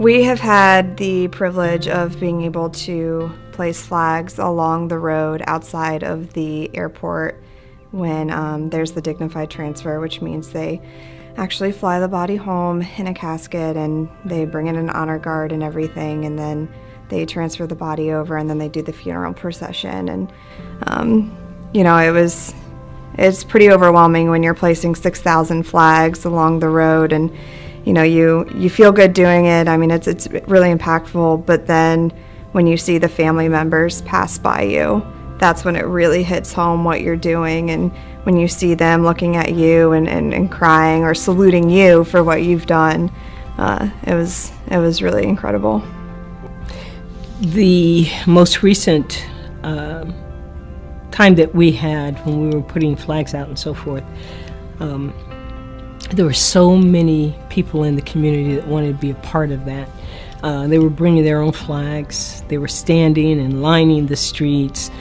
We have had the privilege of being able to place flags along the road outside of the airport when there's the dignified transfer, which means they actually fly the body home in a casket and they bring in an honor guard and everything, and then they transfer the body over and then they do the funeral procession. And you know, it's pretty overwhelming when you're placing 6,000 flags along the road, and you know, you feel good doing it. I mean, it's really impactful, but then when you see the family members pass by you, that's when it really hits home what you're doing. And when you see them looking at you and crying or saluting you for what you've done, it was really incredible. The most recent time that we had when we were putting flags out and so forth, there were so many people in the community that wanted to be a part of that. They were bringing their own flags. They were standing and lining the streets,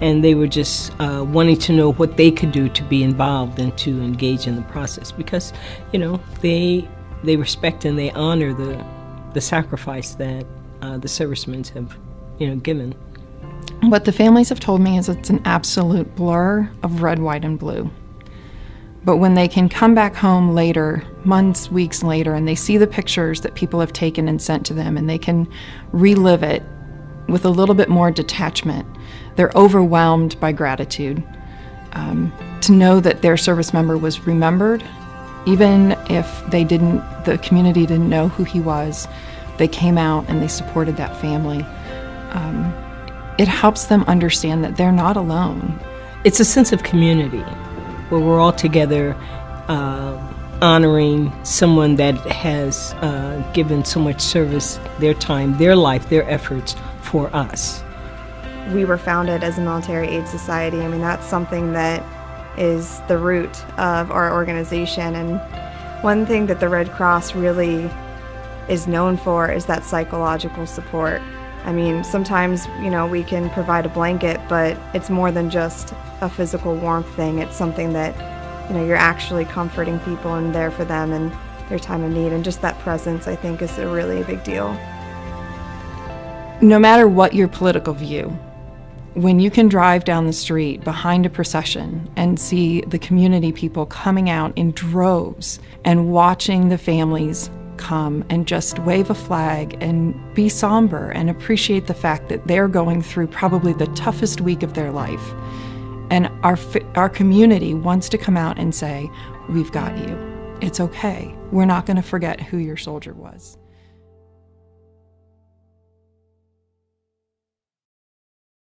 and they were just wanting to know what they could do to be involved and to engage in the process, because, you know, they respect and they honor the sacrifice that the servicemen have, you know, given. What the families have told me is it's an absolute blur of red, white, and blue. But when they can come back home later, months, weeks later, and they see the pictures that people have taken and sent to them, and they can relive it with a little bit more detachment, they're overwhelmed by gratitude. To know that their service member was remembered, even if the community didn't know who he was, they came out and they supported that family. It helps them understand that they're not alone. It's a sense of community, where we're all together honoring someone that has given so much service, their time, their life, their efforts for us. We were founded as a military aid society. I mean, that's something that is the root of our organization. And one thing that the Red Cross really is known for is that psychological support. I mean, sometimes, you know, we can provide a blanket, but it's more than just a physical warmth thing. It's something that, you know, you're actually comforting people and there for them in their time of need. And just that presence, I think, is a really big deal. No matter what your political view, when you can drive down the street behind a procession and see the community people coming out in droves and watching the families come and just wave a flag and be somber and appreciate the fact that they're going through probably the toughest week of their life. And our community wants to come out and say, we've got you. It's okay. We're not going to forget who your soldier was.